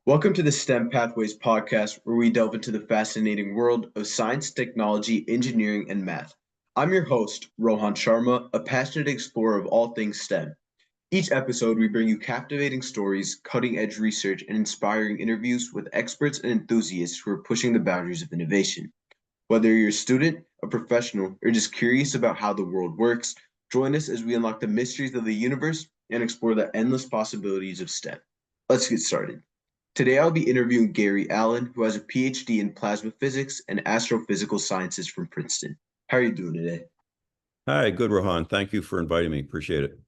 Welcome to the STEM Pathways podcast, where we delve into the fascinating world of science, technology, engineering, and math. I'm your host, Rohan Sharma, a passionate explorer of all things STEM. Each episode, we bring you captivating stories, cutting edge research, and inspiring interviews with experts and enthusiasts who are pushing the boundaries of innovation. Whether you're a student, a professional, or just curious about how the world works, join us as we unlock the mysteries of the universe and explore the endless possibilities of STEM. Let's get started. Today, I'll be interviewing Gary Allen, who has a Ph.D. in plasma physics and astrophysical sciences from Princeton. How are you doing today? Hi, good, Rohan. Thank you for inviting me. Appreciate it.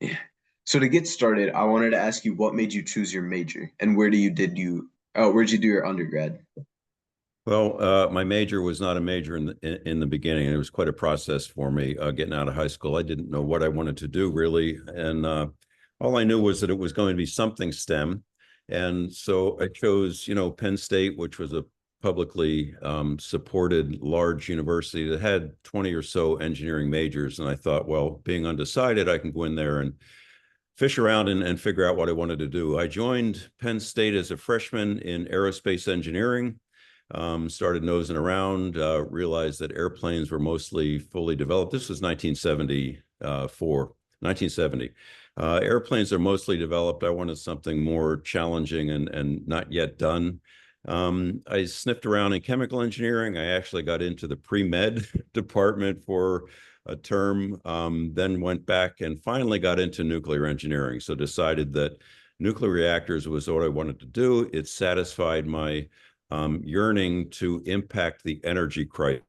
Yeah. So to get started, I wanted to ask you what made you choose your major and where'd you do your undergrad? Well, my major was not a major in the beginning, and it was quite a process for me getting out of high school. I didn't know what I wanted to do really, and all I knew was that it was going to be something STEM, and so I chose, Penn State, which was a publicly supported large university that had 20 or so engineering majors, and I thought, well, being undecided, I can go in there and fish around and figure out what I wanted to do. I joined Penn State as a freshman in aerospace engineering. Started nosing around, realized that airplanes were mostly fully developed. This was 1974, 1970. Airplanes are mostly developed. I wanted something more challenging and not yet done. I sniffed around in chemical engineering. I actually got into the pre-med department for a term, then went back and finally got into nuclear engineering. So decided that nuclear reactors was what I wanted to do. It satisfied my yearning to impact the energy crisis,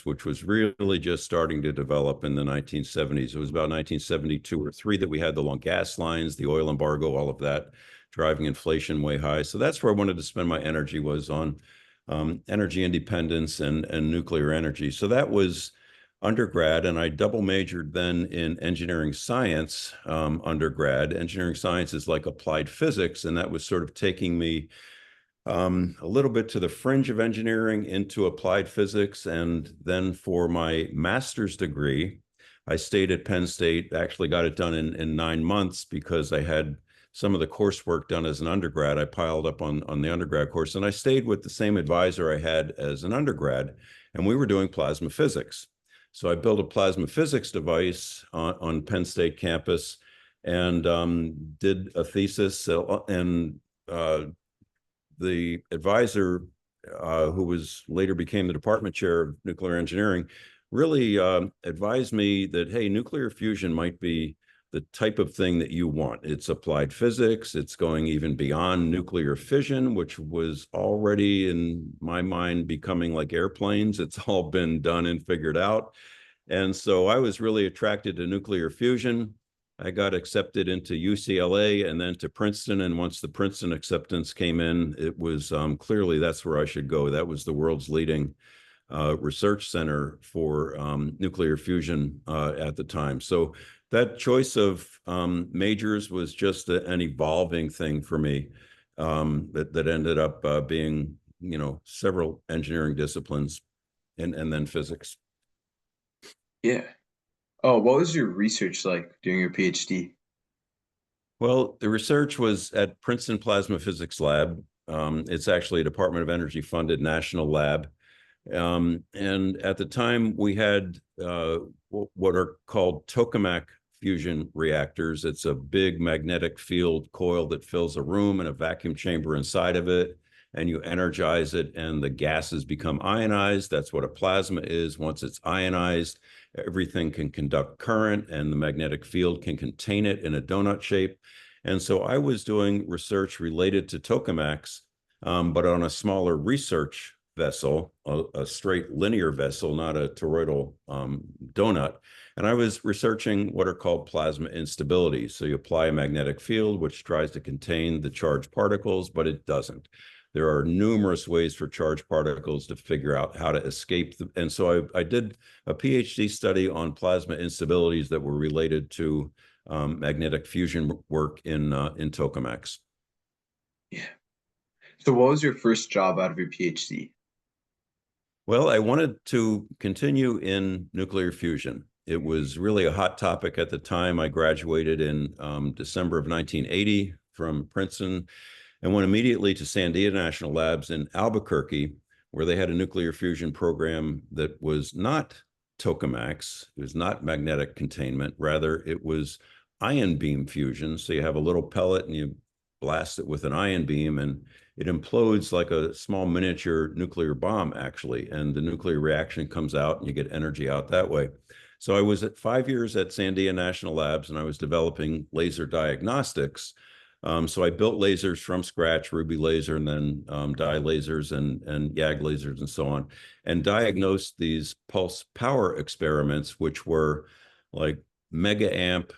which was really just starting to develop in the 1970s. It was about 1972 or 3 that we had the long gas lines, the oil embargo, all of that, driving inflation way high. So that's where I wanted to spend my energy, was on energy independence and nuclear energy. So that was undergrad, and I double majored then in engineering science undergrad. Engineering science is like applied physics, and that was sort of taking me a little bit to the fringe of engineering into applied physics. And then for my master's degree, I stayed at Penn State, actually got it done in 9 months because I had some of the coursework done as an undergrad. I piled up on the undergrad course, and I stayed with the same advisor I had as an undergrad, and we were doing plasma physics. So I built a plasma physics device on Penn State campus and did a thesis and the advisor, who was later became the department chair of nuclear engineering, really advised me that, hey, nuclear fusion might be the type of thing that you want. It's applied physics. It's going even beyond nuclear fission, which was already, in my mind, becoming like airplanes. It's all been done and figured out. And so I was really attracted to nuclear fusion. I got accepted into UCLA and then to Princeton. And once the Princeton acceptance came in, it was clearly that's where I should go. That was the world's leading research center for nuclear fusion at the time. So that choice of majors was just an evolving thing for me, that ended up being, several engineering disciplines and then physics. Yeah. Oh, what was your research like during your PhD? Well, the research was at Princeton Plasma Physics Lab. It's actually a Department of Energy funded national lab. And at the time, we had what are called tokamak fusion reactors. It's a big magnetic field coil that fills a room and a vacuum chamber inside of it, and you energize it, and the gases become ionized. That's what a plasma is. Once it's ionized, everything can conduct current, and the magnetic field can contain it in a donut shape. And so I was doing research related to tokamaks, but on a smaller research vessel, a straight linear vessel, not a toroidal donut. And I was researching what are called plasma instabilities. So you apply a magnetic field, which tries to contain the charged particles, but it doesn't. There are numerous ways for charged particles to figure out how to escape. And so I did a PhD study on plasma instabilities that were related to magnetic fusion work in tokamaks. Yeah. So what was your first job out of your PhD? Well, I wanted to continue in nuclear fusion. It was really a hot topic at the time. I graduated in December of 1980 from Princeton. and went immediately to Sandia National Labs in Albuquerque, where they had a nuclear fusion program that was not tokamaks. It was not magnetic containment. Rather, it was ion beam fusion. So you have a little pellet and you blast it with an ion beam, and it implodes like a small miniature nuclear bomb, actually. And the nuclear reaction comes out and you get energy out that way. So I was at 5 years at Sandia National Labs, and I was developing laser diagnostics. So I built lasers from scratch, Ruby laser, and then dye lasers and YAG lasers and so on, and diagnosed these pulse power experiments, which were like mega amp,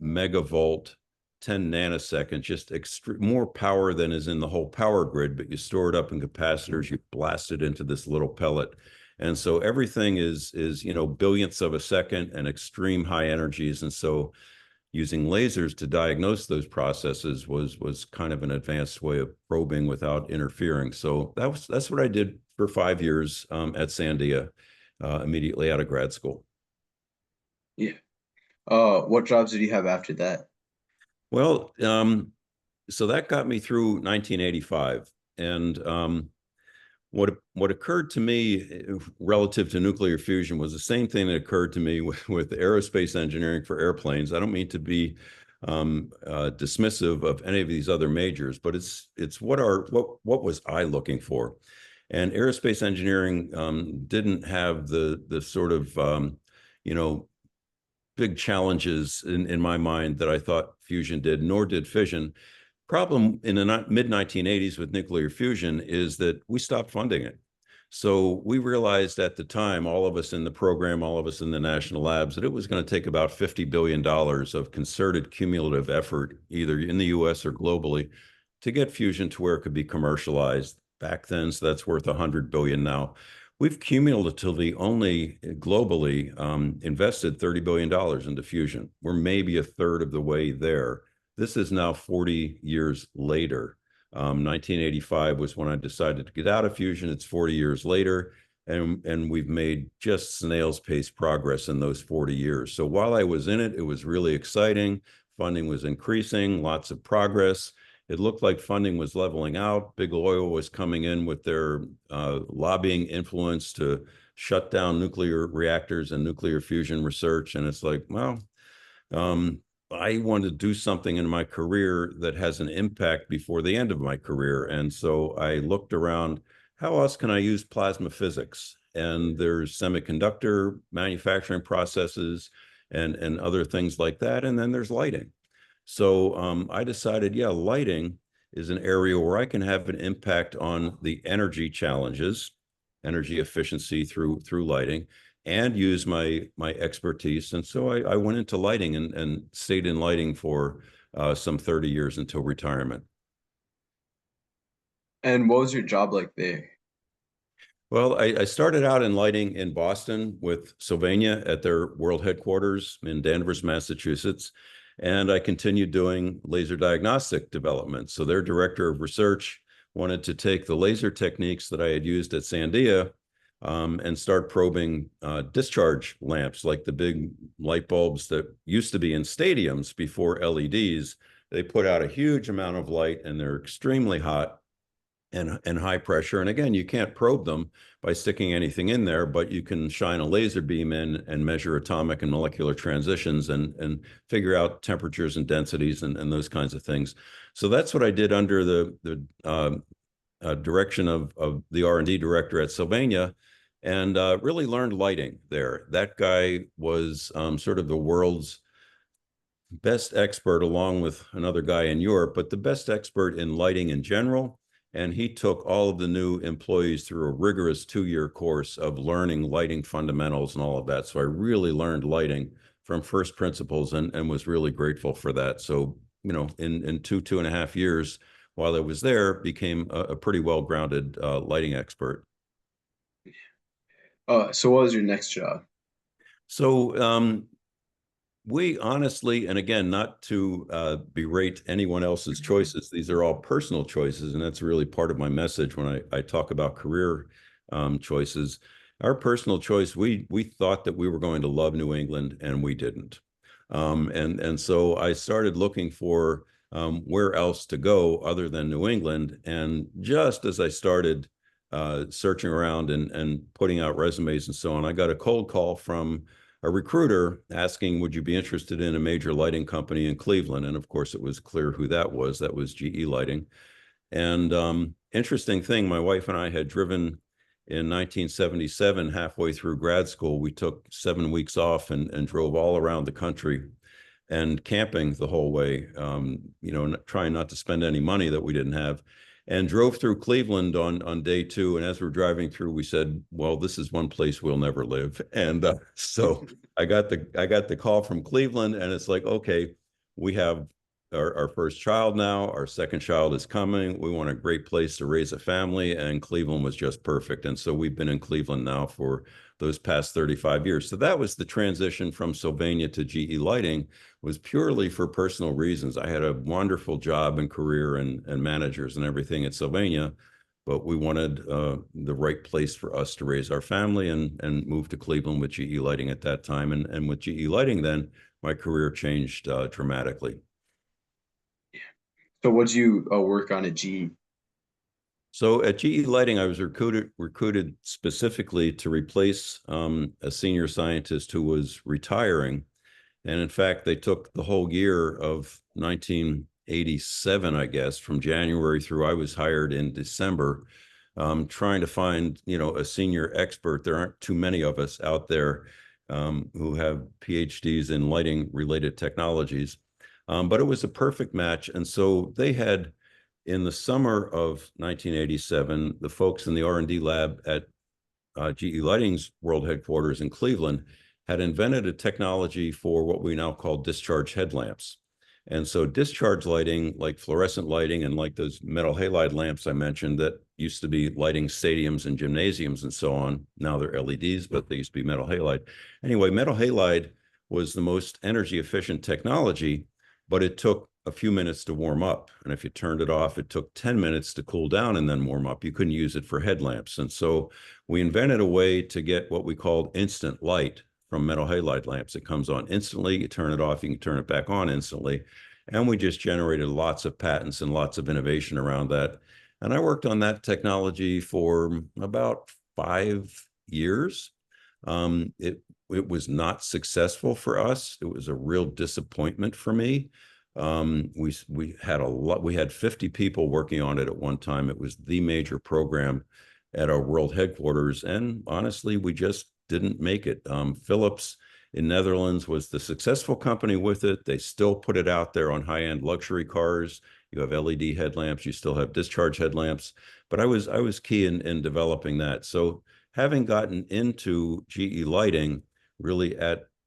megavolt, 10 nanoseconds, just more power than is in the whole power grid, but you store it up in capacitors, you blast it into this little pellet. And so everything is billionths of a second and extreme high energies. And so using lasers to diagnose those processes was kind of an advanced way of probing without interfering. So that's what I did for 5 years at Sandia, immediately out of grad school. Yeah. What jobs did you have after that? Well, so that got me through 1985, and what occurred to me relative to nuclear fusion was the same thing that occurred to me with aerospace engineering for airplanes. I don't mean to be dismissive of any of these other majors, but it's what was I looking for? And aerospace engineering didn't have the sort of big challenges in my mind that I thought fusion did, nor did fission. Problem in the mid-1980s with nuclear fusion is that we stopped funding it. So we realized at the time, all of us in the program, all of us in the national labs, that it was going to take about $50 billion of concerted cumulative effort, either in the US or globally, to get fusion to where it could be commercialized. Back then, so that's worth $100 billion now. We've cumulatively only globally invested $30 billion into fusion. We're maybe a third of the way there. This is now 40 years later. 1985 was when I decided to get out of fusion. It's 40 years later, and we've made just snail's pace progress in those 40 years. So while I was in it, it was really exciting. Funding was increasing, lots of progress. It looked like funding was leveling out. Big oil was coming in with their lobbying influence to shut down nuclear reactors and nuclear fusion research. And it's like, well, I want to do something in my career that has an impact before the end of my career. And so I looked around, how else can I use plasma physics? And there's semiconductor manufacturing processes and other things like that. And then there's lighting. So I decided, yeah, lighting is an area where I can have an impact on the energy challenges, energy efficiency through lighting, and use my expertise. And so I went into lighting and stayed in lighting for some 30 years until retirement. And what was your job like there? Well, I started out in lighting in Boston with Sylvania at their world headquarters in Danvers, Massachusetts. And I continued doing laser diagnostic development. So their director of research wanted to take the laser techniques that I had used at Sandia and start probing discharge lamps, like the big light bulbs that used to be in stadiums before LEDs. They put out a huge amount of light, and they're extremely hot and high pressure. And again, you can't probe them by sticking anything in there, but you can shine a laser beam in and measure atomic and molecular transitions and figure out temperatures and densities and those kinds of things. So that's what I did under the direction of the R&D director at Sylvania, and really learned lighting there. That guy was sort of the world's best expert, along with another guy in Europe, but the best expert in lighting in general. And he took all of the new employees through a rigorous 2-year course of learning lighting fundamentals and all of that. So I really learned lighting from first principles and was really grateful for that. So, in 2.5 years while I was there, became a pretty well-grounded lighting expert. So what was your next job? So we honestly, and again, not to berate anyone else's choices, these are all personal choices, and that's really part of my message when I talk about career choices. Our personal choice, we thought that we were going to love New England, and we didn't. And so I started looking for where else to go other than New England. And just as I started searching around and putting out resumes and so on, I got a cold call from a recruiter asking, would you be interested in a major lighting company in Cleveland? And of course, it was clear who that was. That was GE Lighting. And interesting thing, my wife and I had driven in 1977, halfway through grad school. We took 7 weeks off and drove all around the country and camping the whole way, trying not to spend any money that we didn't have, and drove through Cleveland on day two. And as we're driving through, we said, well, this is one place we'll never live. And so I got the call from Cleveland, and it's like, okay, we have our first child now. Our second child is coming. We want a great place to raise a family, and Cleveland was just perfect. And so we've been in Cleveland now for those past 35 years. So that was the transition from Sylvania to GE Lighting, was purely for personal reasons. I had a wonderful job and career and managers and everything at Sylvania, but we wanted the right place for us to raise our family and move to Cleveland with GE Lighting at that time. And with GE Lighting then, my career changed dramatically. So what did you work on at GE? So at GE Lighting, I was recruited specifically to replace a senior scientist who was retiring. And in fact, they took the whole year of 1987, I guess, from January through, I was hired in December, trying to find, a senior expert. There aren't too many of us out there who have PhDs in lighting related technologies. But it was a perfect match. And so they had, in the summer of 1987, the folks in the R&D lab at GE Lighting's world headquarters in Cleveland had invented a technology for what we now call discharge headlamps. And so discharge lighting, like fluorescent lighting and like those metal halide lamps I mentioned that used to be lighting stadiums and gymnasiums and so on. Now they're LEDs, but they used to be metal halide. Anyway, metal halide was the most energy efficient technology, but it took a few minutes to warm up. And if you turned it off, it took 10 minutes to cool down and then warm up. You couldn't use it for headlamps. And so we invented a way to get what we called instant light from metal halide lamps. It comes on instantly. You turn it off, you can turn it back on instantly. And we just generated lots of patents and lots of innovation around that. And I worked on that technology for about 5 years. It was not successful for us. It was a real disappointment for me. We had a lot. We had 50 people working on it at one time. It was the major program at our world headquarters, and honestly, we just didn't make it. Philips in Netherlands was the successful company with it. They still put it out there on high-end luxury cars. You have LED headlamps. You still have discharge headlamps. But I was key in developing that. So having gotten into GE Lighting, really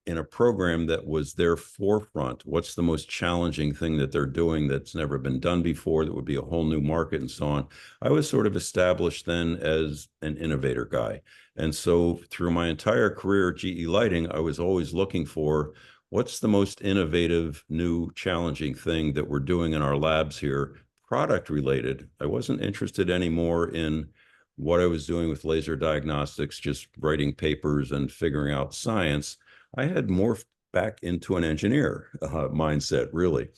in a program that was their forefront, what's the most challenging thing that they're doing that's never been done before, that would be a whole new market and so on. I was sort of established then as an innovator guy. And so through my entire career at GE Lighting, I was always looking for what's the most innovative, new, challenging thing that we're doing in our labs here, product related. I wasn't interested anymore in what I was doing with laser diagnostics, just writing papers and figuring out science. I had morphed back into an engineer mindset, really.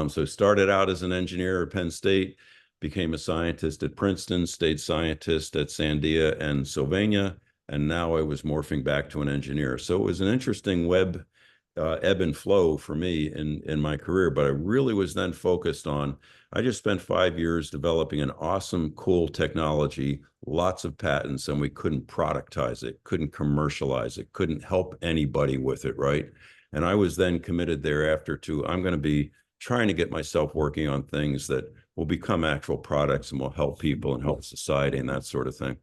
So started out as an engineer at Penn State, became a scientist at Princeton, stayed scientist at Sandia and Sylvania, and now I was morphing back to an engineer. So it was an interesting ebb and flow for me in my career, but I really was then focused on, I just spent 5 years developing an awesome, cool technology, lots of patents, and we couldn't productize it, couldn't commercialize it, couldn't help anybody with it, right? And I was then committed thereafter to, I'm going to be trying to get myself working on things that will become actual products and will help people and help society and that sort of thing.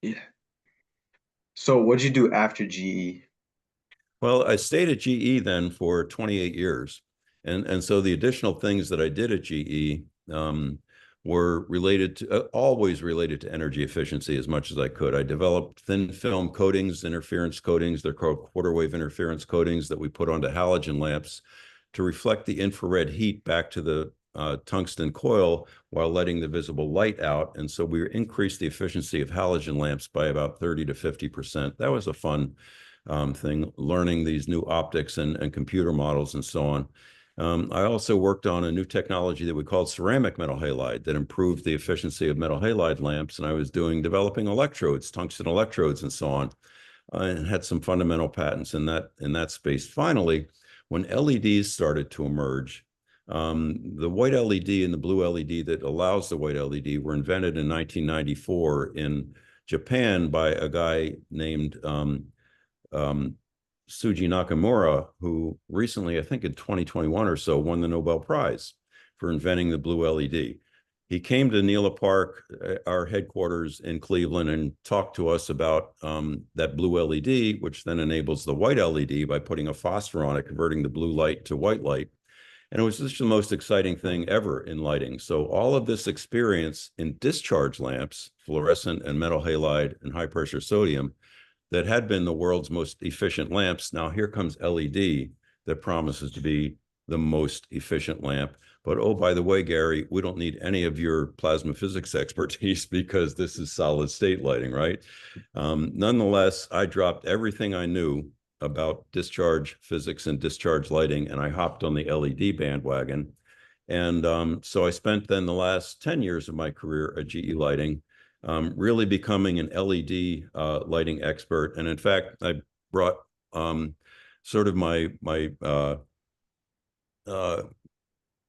Yeah. So what did you do after GE? Well, I stayed at GE then for 28 years. And so the additional things that I did at GE were always related to energy efficiency as much as I could. I developed thin film coatings, interference coatings. They're called quarter wave interference coatings that we put onto halogen lamps to reflect the infrared heat back to the tungsten coil while letting the visible light out. And so we increased the efficiency of halogen lamps by about 30 to 50%. That was a fun thing, learning these new optics and computer models and so on. I also worked on a new technology that we called ceramic metal halide that improved the efficiency of metal halide lamps. And I was developing electrodes, tungsten electrodes, and so on, and had some fundamental patents in that space. Finally, when LEDs started to emerge, the white LED and the blue LED that allows the white LED were invented in 1994 in Japan by a guy named um, Suji Nakamura, who recently, I think in 2021 or so, won the Nobel Prize for inventing the blue LED. He came to Nela Park, our headquarters in Cleveland, and talked to us about that blue LED, which then enables the white LED by putting a phosphor on it, converting the blue light to white light. And it was just the most exciting thing ever in lighting. So all of this experience in discharge lamps, fluorescent and metal halide and high pressure sodium, that had been the world's most efficient lamps. Now here comes LED that promises to be the most efficient lamp. But oh, by the way, Gary, we don't need any of your plasma physics expertise because this is solid state lighting, right? Nonetheless, I dropped everything I knew about discharge physics and discharge lighting, and I hopped on the LED bandwagon. And so I spent then the last 10 years of my career at GE Lighting, really becoming an LED lighting expert. And in fact, I brought sort of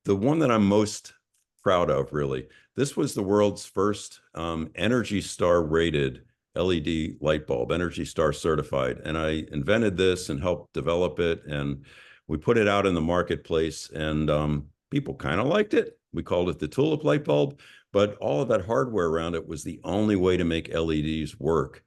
the one that I'm most proud of, really. This was the world's first Energy Star rated LED light bulb, Energy Star certified. And I invented this and helped develop it. And we put it out in the marketplace, and people kind of liked it. We called it the tulip light bulb, but all of that hardware around it was the only way to make LEDs work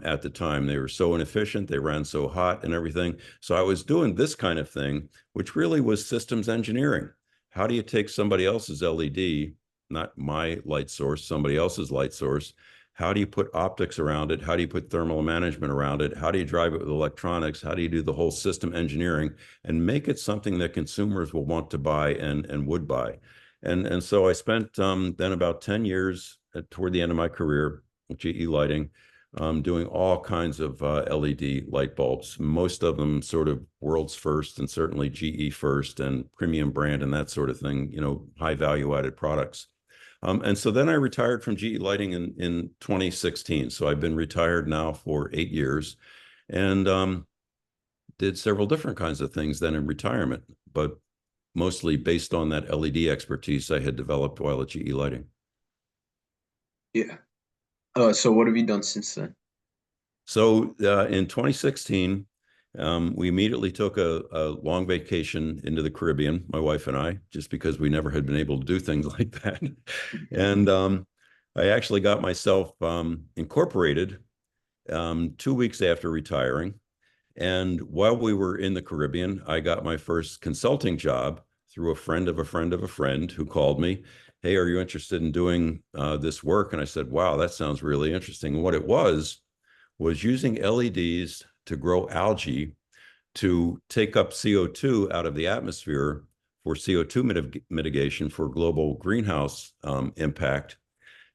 at the time. They were so inefficient, they ran so hot and everything. So I was doing this kind of thing, which really was systems engineering. How do you take somebody else's LED, not my light source, somebody else's light source? How do you put optics around it? How do you put thermal management around it? How do you drive it with electronics? How do you do the whole system engineering and make it something that consumers will want to buy and would buy? And so I spent then about 10 years toward the end of my career at GE Lighting, doing all kinds of LED light bulbs, most of them sort of world's first and certainly GE first and premium brand and that sort of thing, you know, high value added products. And so then I retired from GE Lighting in 2016. So I've been retired now for 8 years and did several different kinds of things then in retirement, but mostly based on that LED expertise I had developed while at GE Lighting. Yeah. So what have you done since then? So in 2016, we immediately took a long vacation into the Caribbean, my wife and I, just because we never had been able to do things like that. And I actually got myself incorporated 2 weeks after retiring. And while we were in the Caribbean, I got my first consulting job through a friend of a friend of a friend who called me. Hey, are you interested in doing this work? And I said, wow, that sounds really interesting. And what it was using LEDs to grow algae to take up CO2 out of the atmosphere for CO2 mitigation for global greenhouse impact.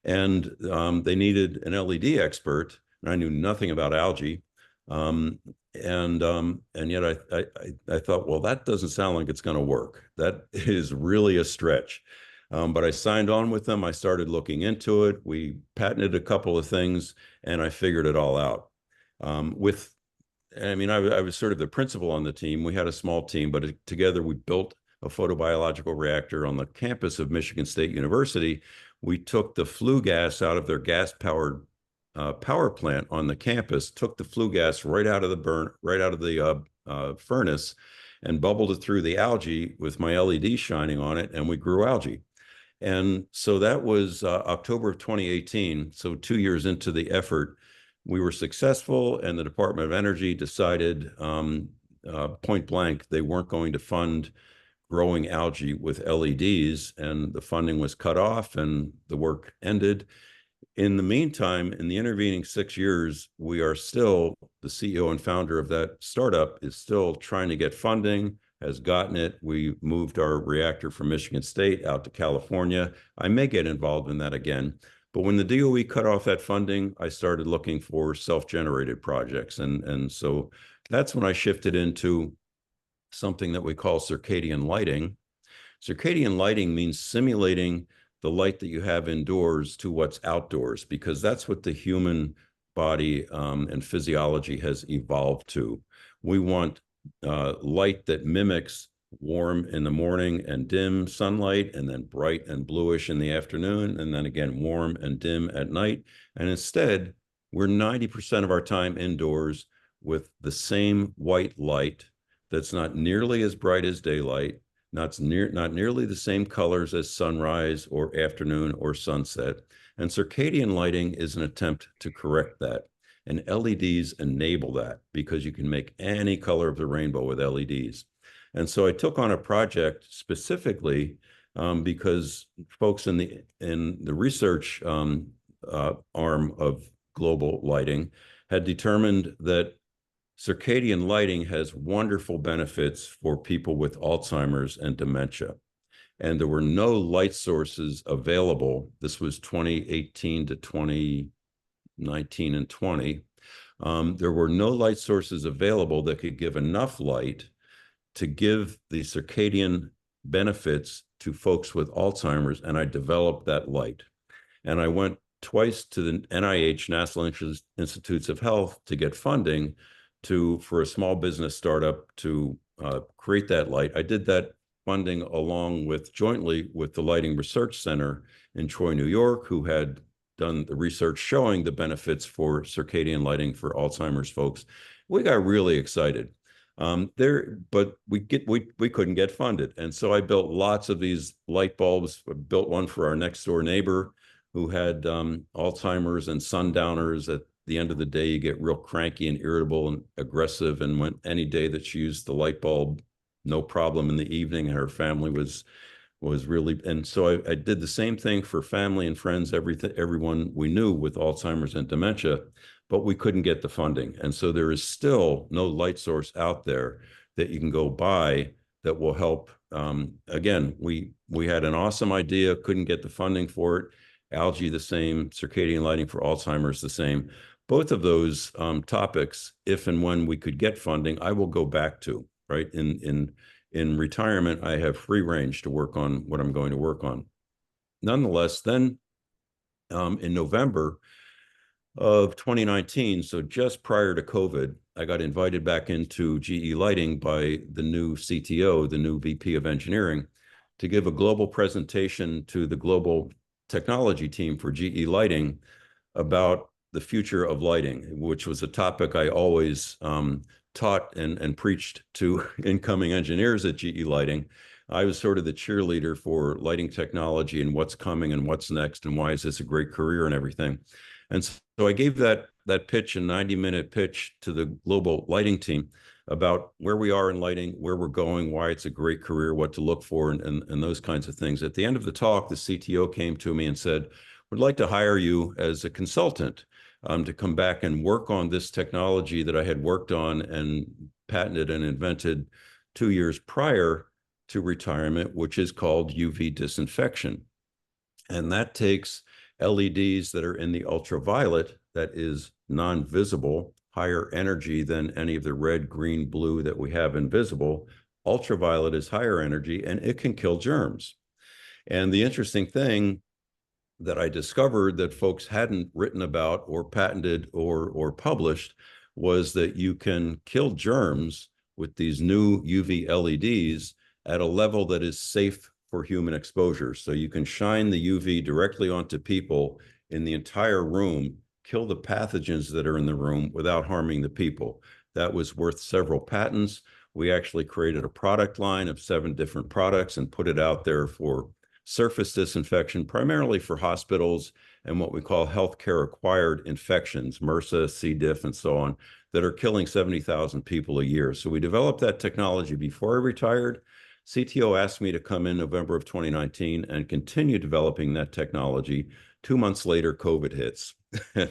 And they needed an LED expert, and I knew nothing about algae. And yet I thought, well, that doesn't sound like it's going to work. That is really a stretch. But I signed on with them. I started looking into it. We patented a couple of things, and I figured it all out. I was sort of the principal on the team. We had a small team, but together we built a photobiological reactor on the campus of Michigan State University. We took the flue gas out of their gas-powered power plant on the campus, took the flue gas right out of the furnace, and bubbled it through the algae with my LED shining on it, and we grew algae. And so that was October of 2018. So 2 years into the effort, we were successful, and the Department of Energy decided point blank they weren't going to fund growing algae with LEDs, and the funding was cut off and the work ended. In the meantime, in the intervening 6 years, we are still, the CEO and founder of that startup is still trying to get funding, has gotten it. We moved our reactor from Michigan State out to California. I may get involved in that again. But when the DOE cut off that funding, I started looking for self-generated projects. And so that's when I shifted into something that we call circadian lighting. Circadian lighting means simulating the light that you have indoors to what's outdoors, because that's what the human body and physiology has evolved to. We want light that mimics warm in the morning and dim sunlight, and then bright and bluish in the afternoon, and then again warm and dim at night. And instead, we're 90% of our time indoors with the same white light that's not nearly as bright as daylight, not nearly the same colors as sunrise or afternoon or sunset. And circadian lighting is an attempt to correct that. And LEDs enable that, because you can make any color of the rainbow with LEDs. And so I took on a project specifically because folks in the research arm of global lighting had determined that circadian lighting has wonderful benefits for people with Alzheimer's and dementia. And there were no light sources available. This was 2018 to 2019 and 20. There were no light sources available that could give enough light to give the circadian benefits to folks with Alzheimer's, and I developed that light. And I went twice to the NIH, National Institutes of Health, to get funding for a small business startup to create that light. I did that funding jointly with the Lighting Research Center in Troy, New York, who had done the research showing the benefits for circadian lighting for Alzheimer's folks. We got really excited. But we couldn't get funded. And so I built lots of these light bulbs. I built one for our next door neighbor who had Alzheimer's and sundowners. At the end of the day, you get real cranky and irritable and aggressive. And when any day that she used the light bulb, no problem in the evening, and her family was really, and so I did the same thing for family and friends, everyone we knew with Alzheimer's and dementia, but we couldn't get the funding. And so there is still no light source out there that you can go buy that will help. Again, we had an awesome idea, couldn't get the funding for it. Algae, the same. Circadian lighting for Alzheimer's, the same. Both of those topics, if and when we could get funding, I will go back to, right? In retirement, I have free range to work on what I'm going to work on. Nonetheless, then in November of 2019, so just prior to COVID, I got invited back into GE Lighting by the new CTO, the new VP of engineering, to give a global presentation to the global technology team for GE Lighting about the future of lighting, which was a topic I always taught and preached to incoming engineers at GE Lighting. I was sort of the cheerleader for lighting technology and what's coming and what's next and why is this a great career and everything. And so I gave that pitch, a 90-minute pitch to the global lighting team about where we are in lighting, where we're going, why it's a great career, what to look for, and those kinds of things. At the end of the talk, the CTO came to me and said, "We'd like to hire you as a consultant to come back and work on this technology that I had worked on and patented and invented 2 years prior to retirement, which is called UV disinfection." And that takes LEDs that are in the ultraviolet, that is non-visible, higher energy than any of the red, green, blue that we have invisible. Ultraviolet is higher energy, and it can kill germs. And the interesting thing that I discovered that folks hadn't written about or patented or published was that you can kill germs with these new UV LEDs at a level that is safe for human exposure. So you can shine the UV directly onto people in the entire room, kill the pathogens that are in the room without harming the people. That was worth several patents. We actually created a product line of 7 different products and put it out there for surface disinfection, primarily for hospitals and what we call healthcare acquired infections, MRSA, C. diff, and so on, that are killing 70,000 people a year. So we developed that technology before I retired. CTO asked me to come in November of 2019 and continue developing that technology. 2 months later, COVID hits.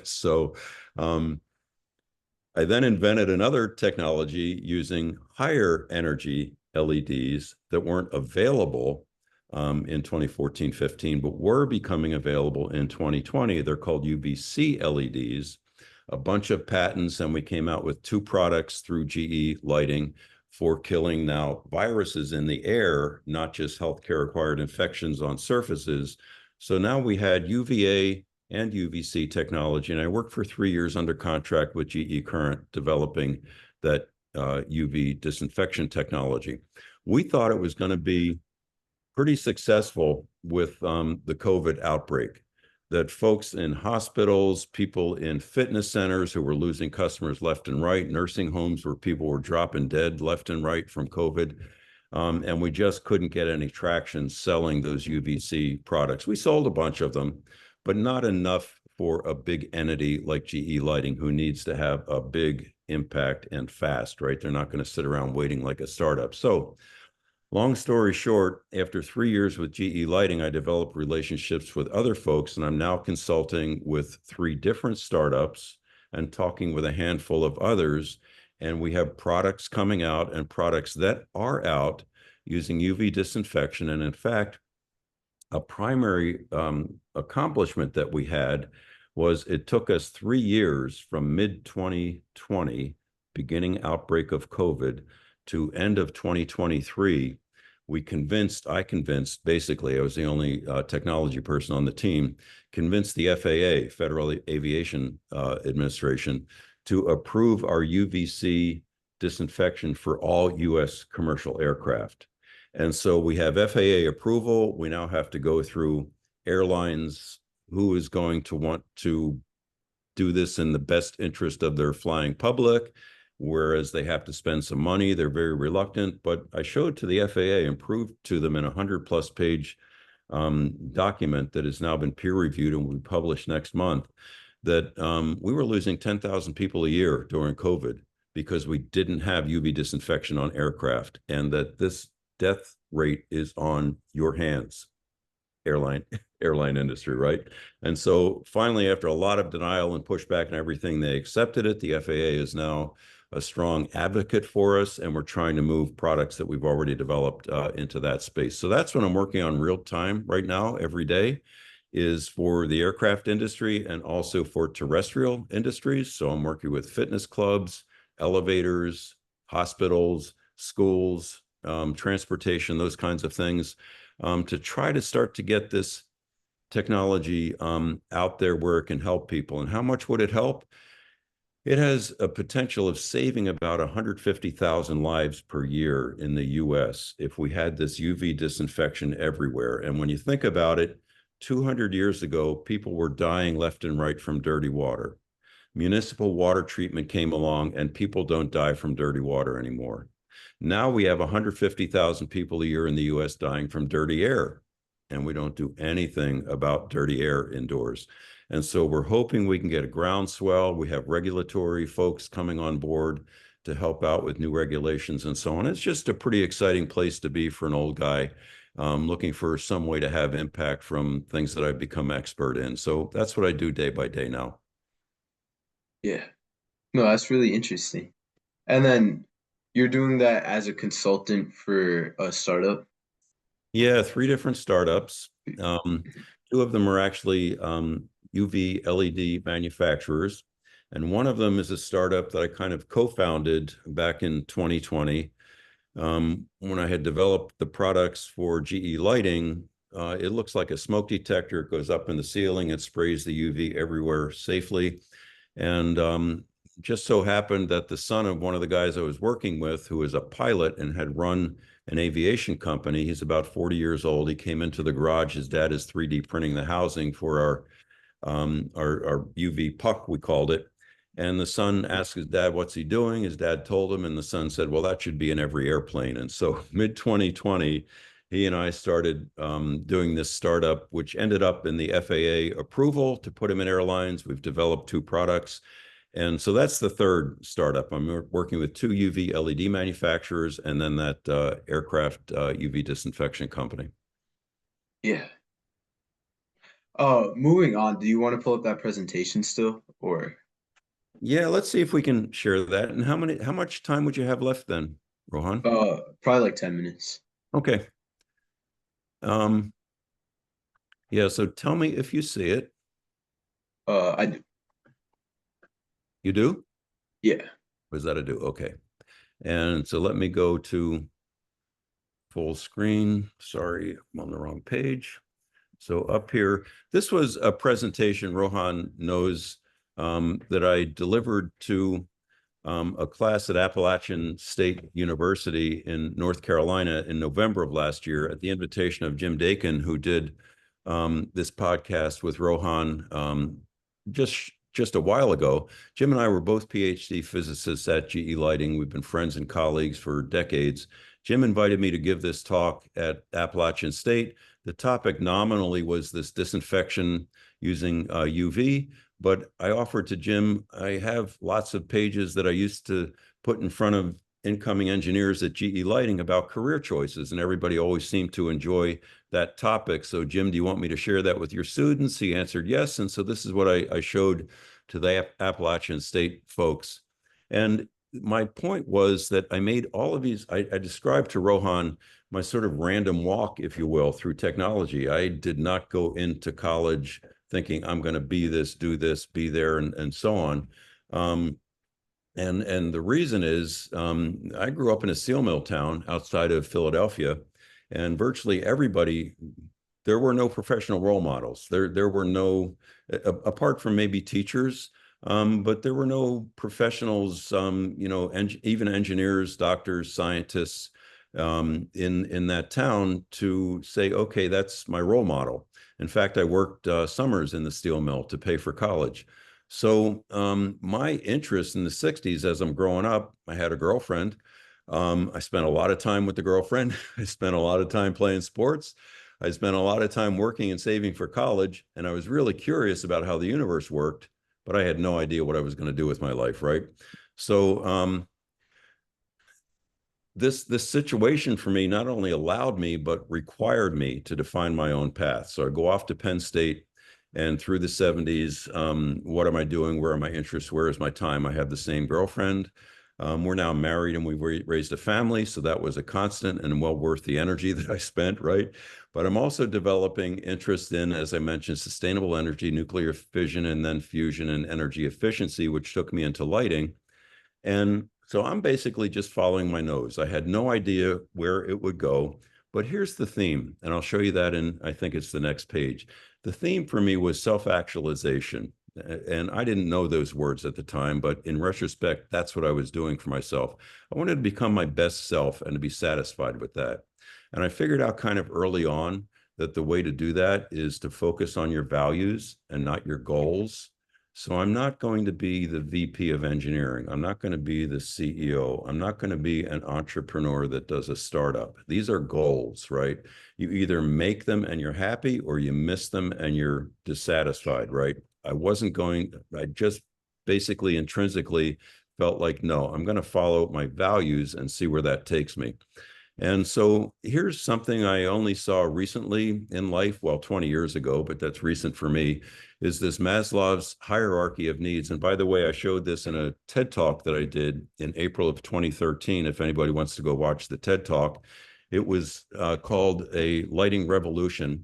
So I then invented another technology using higher energy LEDs that weren't available in 2014-15, but were becoming available in 2020. They're called UVC LEDs, a bunch of patents, and we came out with 2 products through GE Lighting for killing now viruses in the air, not just healthcare acquired infections on surfaces. So now we had UVA and UVC technology, and I worked for 3 years under contract with GE Current developing that UV disinfection technology. We thought it was going to be pretty successful with the COVID outbreak, that folks in hospitals, people in fitness centers who were losing customers left and right, nursing homes where people were dropping dead left and right from COVID. And we just couldn't get any traction selling those UVC products. We sold a bunch of them, but not enough for a big entity like GE Lighting, who needs to have a big impact and fast, right? They're not going to sit around waiting like a startup. So long story short, after 3 years with GE Lighting, I developed relationships with other folks, and I'm now consulting with 3 different startups and talking with a handful of others. And we have products coming out and products that are out using UV disinfection. And in fact, a primary accomplishment that we had was it took us 3 years from mid-2020, beginning outbreak of COVID, to end of 2023. I convinced, basically, I was the only technology person on the team, convinced the FAA, Federal Aviation Administration, to approve our UVC disinfection for all US commercial aircraft. And so we have FAA approval. We now have to go through airlines who is going to want to do this in the best interest of their flying public, whereas they have to spend some money. They're very reluctant. But I showed to the FAA and proved to them in a 100+ page document that has now been peer reviewed and will be published next month that we were losing 10,000 people a year during COVID because we didn't have UV disinfection on aircraft, and that this death rate is on your hands, airline industry, right? And so finally, after a lot of denial and pushback and everything, they accepted it. The FAA is now a strong advocate for us, and we're trying to move products that we've already developed into that space. So that's what I'm working on real time right now, every day, is for the aircraft industry and also for terrestrial industries. So I'm working with fitness clubs, elevators, hospitals, schools, transportation, those kinds of things, to try to start to get this technology out there where it can help people. And how much would it help? It has a potential of saving about 150,000 lives per year in the US if we had this UV disinfection everywhere. And when you think about it, 200 years ago, people were dying left and right from dirty water. Municipal water treatment came along, and people don't die from dirty water anymore. Now we have 150,000 people a year in the US dying from dirty air, and we don't do anything about dirty air indoors. And so we're hoping we can get a groundswell. We have regulatory folks coming on board to help out with new regulations and so on. It's just a pretty exciting place to be for an old guy looking for some way to have impact from things that I've become expert in. So that's what I do day by day now. Yeah. No, that's really interesting. And then you're doing that as a consultant for a startup? Yeah, 3 different startups. 2 of them are actually UV LED manufacturers. And one of them is a startup that I kind of co-founded back in 2020. When I had developed the products for GE Lighting, it looks like a smoke detector. It goes up in the ceiling. It sprays the UV everywhere safely. And just so happened that the son of one of the guys I was working with, who was a pilot and had run an aviation company, he's about 40 years old. He came into the garage. His dad is 3D printing the housing for our UV puck, we called it. And the son asked his dad, what's he doing? His dad told him, and the son said, well, that should be in every airplane. And so mid-2020, he and I started doing this startup, which ended up in the FAA approval to put him in airlines. We've developed 2 products. And so that's the third startup. I'm working with 2 UV LED manufacturers and then that aircraft UV disinfection company. Yeah. Moving on, do you want to pull up that presentation still, or? Yeah, let's see if we can share that. And how much time would you have left then, Rohan? Probably like 10 minutes. Okay. Yeah, so tell me if you see it. I do. You do? Yeah. Was that a do? Okay. And so let me go to full screen. Sorry, I'm on the wrong page. So up here, this was a presentation Rohan knows that I delivered to a class at Appalachian State University in North Carolina in November of last year at the invitation of Jim Dakin, who did this podcast with Rohan just a while ago. Jim and I were both PhD physicists at GE Lighting. We've been friends and colleagues for decades. Jim invited me to give this talk at Appalachian State. The topic nominally was this disinfection using UV, but I offered to Jim, I have lots of pages that I used to put in front of incoming engineers at GE Lighting about career choices, and everybody always seemed to enjoy that topic. So Jim, do you want me to share that with your students? He answered yes. And so this is what I showed to the Appalachian State folks. And my point was that I made all of these, I described to Rohan my sort of random walk, if you will, through technology. I did not go into college thinking I'm going to be this, do this, be there, and so on. And the reason is I grew up in a steel mill town outside of Philadelphia, and virtually everybody, there were no professional role models. There were no, apart from maybe teachers, but there were no professionals, even engineers, doctors, scientists in that town to say, okay, that's my role model. In fact, I worked summers in the steel mill to pay for college. So my interest in the 60s, as I'm growing up, I had a girlfriend. I spent a lot of time with the girlfriend. I spent a lot of time playing sports. I spent a lot of time working and saving for college. And I was really curious about how the universe worked, but I had no idea what I was going to do with my life, right? So this situation for me not only allowed me, but required me to define my own path. So I go off to Penn State, and through the 70s, what am I doing? Where are my interests? Where is my time? I have the same girlfriend. We're now married and we raised a family. So that was a constant and well worth the energy that I spent, right? But I'm also developing interest in, as I mentioned, sustainable energy, nuclear fission, and then fusion and energy efficiency, which took me into lighting. And so I'm basically just following my nose. I had no idea where it would go, but here's the theme, and I'll show you that in, I think it's the next page. The theme for me was self-actualization. And I didn't know those words at the time, but in retrospect, that's what I was doing for myself. I wanted to become my best self and to be satisfied with that. And I figured out kind of early on that the way to do that is to focus on your values and not your goals. So I'm not going to be the VP of engineering. I'm not going to be the CEO. I'm not going to be an entrepreneur that does a startup. These are goals, right? You either make them and you're happy, or you miss them and you're dissatisfied, right? I just basically intrinsically felt like, no, I'm going to follow my values and see where that takes me. And so here's something I only saw recently in life, well, 20 years ago, but that's recent for me, is this Maslow's hierarchy of needs. And by the way, I showed this in a TED Talk that I did in April of 2013. If anybody wants to go watch the TED Talk, it was called A Lighting Revolution.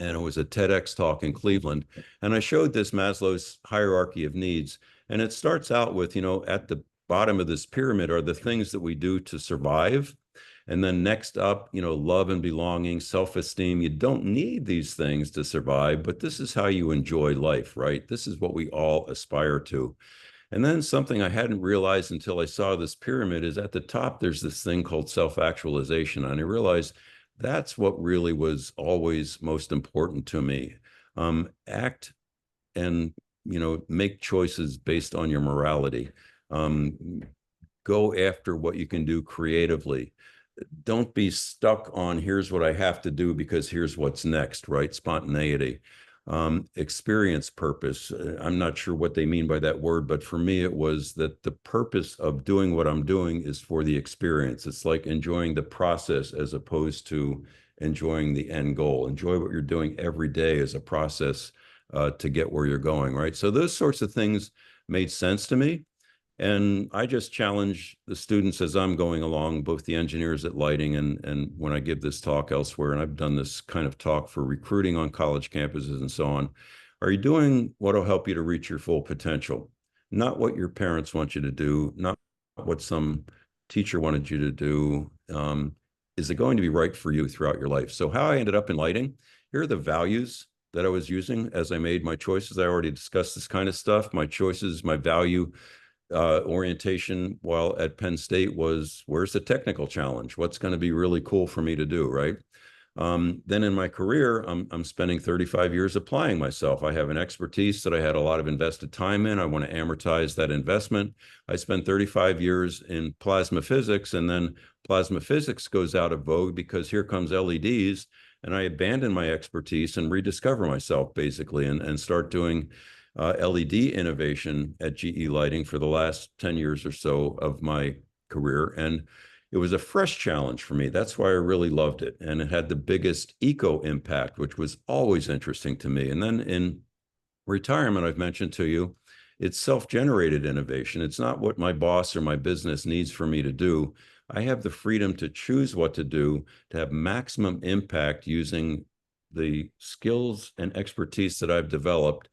And it was a TEDx talk in Cleveland. And I showed this Maslow's hierarchy of needs. And it starts out with, at the bottom of this pyramid are the things that we do to survive. And then next up, love and belonging, self-esteem. You don't need these things to survive, but this is how you enjoy life, right? This is what we all aspire to. And then something I hadn't realized until I saw this pyramid is at the top, there's this thing called self-actualization. And I realized that's what really was always most important to me. Act and, make choices based on your morality. Go after what you can do creatively. Don't be stuck on here's what I have to do because here's what's next, right? Spontaneity. Experience purpose. I'm not sure what they mean by that word, but for me, it was that the purpose of doing what I'm doing is for the experience. It's like enjoying the process as opposed to enjoying the end goal. Enjoy what you're doing every day as a process to get where you're going, right? So those sorts of things made sense to me. And I just challenge the students as I'm going along, both the engineers at Lighting and when I give this talk elsewhere, and I've done this kind of talk for recruiting on college campuses and so on. Are you doing what will help you to reach your full potential? Not what your parents want you to do, not what some, teacher wanted you to do, is it going to be right for you throughout your life? So how I ended up in lighting, here are the values that I was using as I made my choices. I already discussed this kind of stuff. My choices, my value orientation while at Penn State was, where's the technical challenge? What's going to be really cool for me to do, right? Then in my career, I'm spending 35 years applying myself. I have an expertise that I had a lot of invested time in. I want to amortize that investment. I spent 35 years in plasma physics, and then plasma physics goes out of vogue because here comes LEDs, and I abandon my expertise and rediscover myself basically, and start doing LED innovation at GE Lighting for the last 10 years or so of my career. And it was a fresh challenge for me. That's why I really loved it. And it had the biggest eco impact, which was always interesting to me. And then in retirement, I've mentioned to you, it's self-generated innovation. It's not what my boss or my business needs for me to do. I have the freedom to choose what to do to have maximum impact using the skills and expertise that I've developed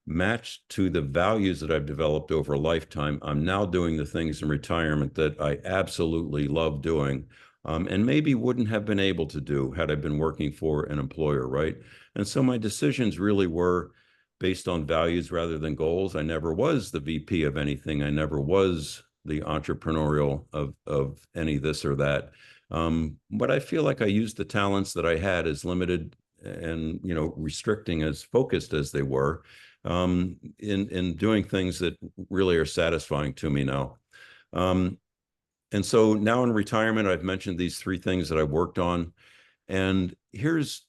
matched to the values that I've developed over a lifetime. I'm now doing the things in retirement that I absolutely love doing, and maybe wouldn't have been able to do had I been working for an employer, right? And so my decisions really were based on values rather than goals. I never was the VP of anything. I never was the entrepreneurial of any this or that. But I feel like I used the talents that I had, as limited and restricting as focused as they were, in doing things that really are satisfying to me now. And so now in retirement, I've mentioned these three things that I've worked on. And here's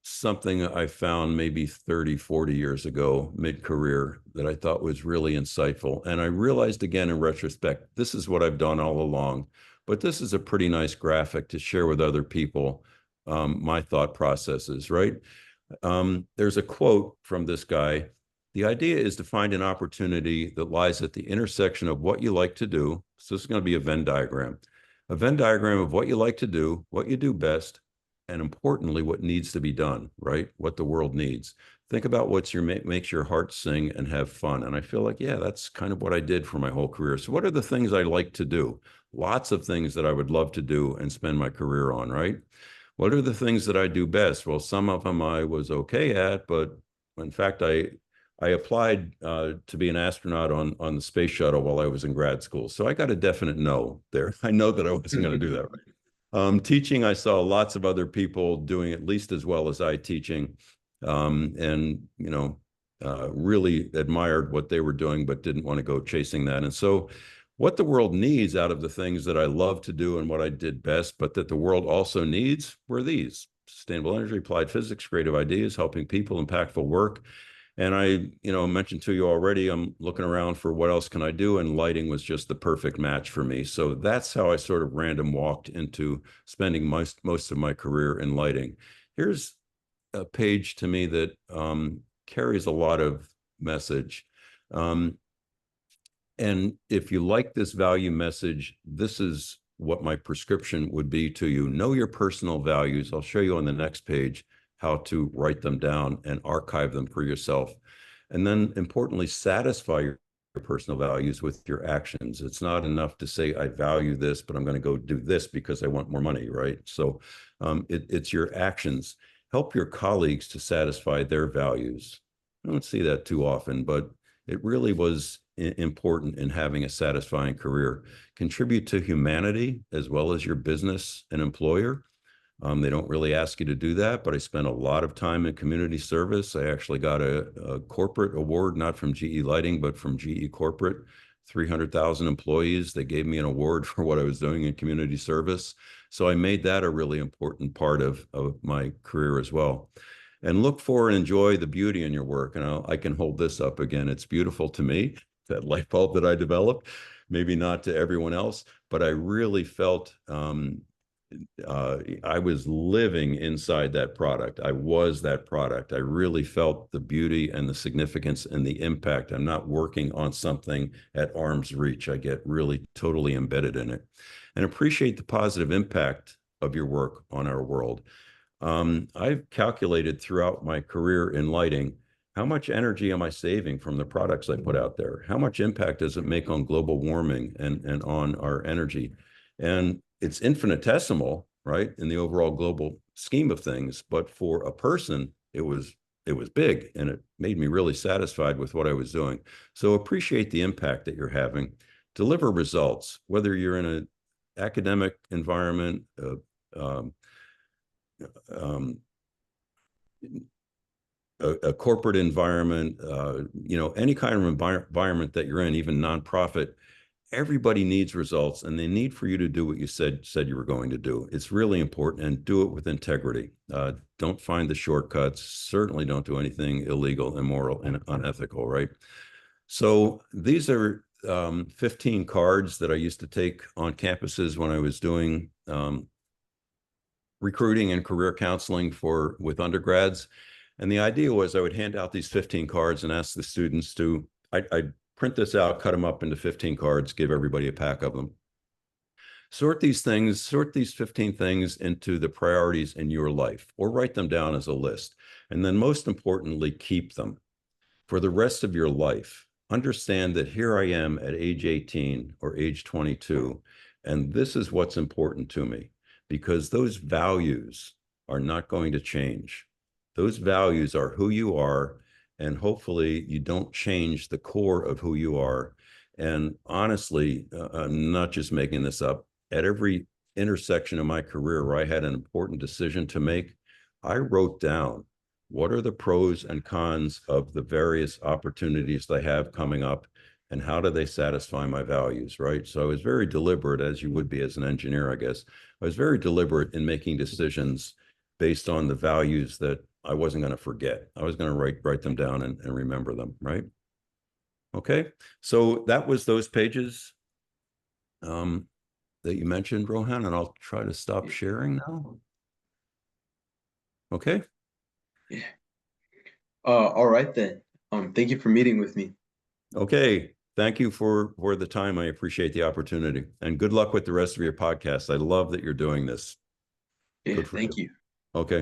something I found maybe 30, 40 years ago, mid-career, that I thought was really insightful. And I realized again in retrospect, this is what I've done all along. But this is a pretty nice graphic to share with other people, my thought processes, right? There's a quote from this guy. The idea is to find an opportunity that lies at the intersection of what you like to do. So this is going to be a Venn diagram of what you like to do, what you do best, and importantly, what needs to be done, right? What the world needs. Think about makes your heart sing and have fun. And I feel like, yeah, that's kind of what I did for my whole career. So what are the things I like to do? Lots of things that I would love to do and spend my career on, right? What are the things that I do best? Well, some of them I was okay at, but in fact, I applied to be an astronaut on the space shuttle while I was in grad school. So I got a definite no there. I know that I wasn't going to do that. Teaching, I saw lots of other people doing at least as well as I teaching, and really admired what they were doing, but didn't want to go chasing that. And so what the world needs out of the things that I love to do and what I did best, but that the world also needs, were these: sustainable energy, applied physics, creative ideas, helping people, impactful work. And I, mentioned to you already, I'm looking around for what else can I do, and lighting was just the perfect match for me. So that's how I sort of random walked into spending most of my career in lighting. Here's a page to me that carries a lot of message. And if you like this value message, this is what my prescription would be to you. Know your personal values. I'll show you on the next page how to write them down and archive them for yourself. And then importantly, satisfy your personal values with your actions. It's not enough to say, I value this, but I'm going to go do this because I want more money, right? So it's your actions. Help your colleagues to satisfy their values. I don't see that too often, but it really was important in having a satisfying career. Contribute to humanity as well as your business and employer. They don't really ask you to do that, but I spent a lot of time in community service. I actually got a corporate award, not from GE Lighting, but from GE Corporate, 300,000 employees. They gave me an award for what I was doing in community service. So I made that a really important part of my career as well. And look for and enjoy the beauty in your work. And I can hold this up again. It's beautiful to me, that light bulb that I developed, maybe not to everyone else, but I really felt I was living inside that product. I was that product. I really felt the beauty and the significance and the impact. I'm not working on something at arm's reach. I get really totally embedded in it, and appreciate the positive impact of your work on our world. I've calculated throughout my career in lighting, how much energy am I saving from the products I put out there? How much impact does it make on global warming and on our energy? And it's infinitesimal, right, in the overall global scheme of things. But for a person, it was big, and it made me really satisfied with what I was doing. So appreciate the impact that you're having. Deliver results, whether you're in an academic environment, um, um, a corporate environment, any kind of environment that you're in, even nonprofit. Everybody needs results, and they need for you to do what you said you were going to do. It's really important, and do it with integrity. Don't find the shortcuts. Certainly don't do anything illegal, immoral, and unethical, right? So these are 15 cards that I used to take on campuses when I was doing recruiting and career counseling with undergrads. And the idea was I would hand out these 15 cards and ask the students to, I'd print this out, cut them up into 15 cards, give everybody a pack of them. Sort these 15 things into the priorities in your life, or write them down as a list. And then most importantly, keep them for the rest of your life. Understand that here I am at age 18 or age 22, and this is what's important to me, because those values are not going to change. Those values are who you are, and hopefully you don't change the core of who you are. And honestly, I'm not just making this up, at every intersection of my career where I had an important decision to make, I wrote down what are the pros and cons of the various opportunities they have coming up, and how do they satisfy my values, right? So I was very deliberate, as you would be as an engineer, I guess. I was very deliberate in making decisions based on the values that I wasn't going to forget. I was going to write them down and remember them, right? Okay, so that was those pages that you mentioned, Rohan, and I'll try to stop sharing now. Okay. Yeah. All right then. Thank you for meeting with me. Okay. Thank you for the time. I appreciate the opportunity, and good luck with the rest of your podcast. I love that you're doing this. Yeah, Good for thank you. you. Okay.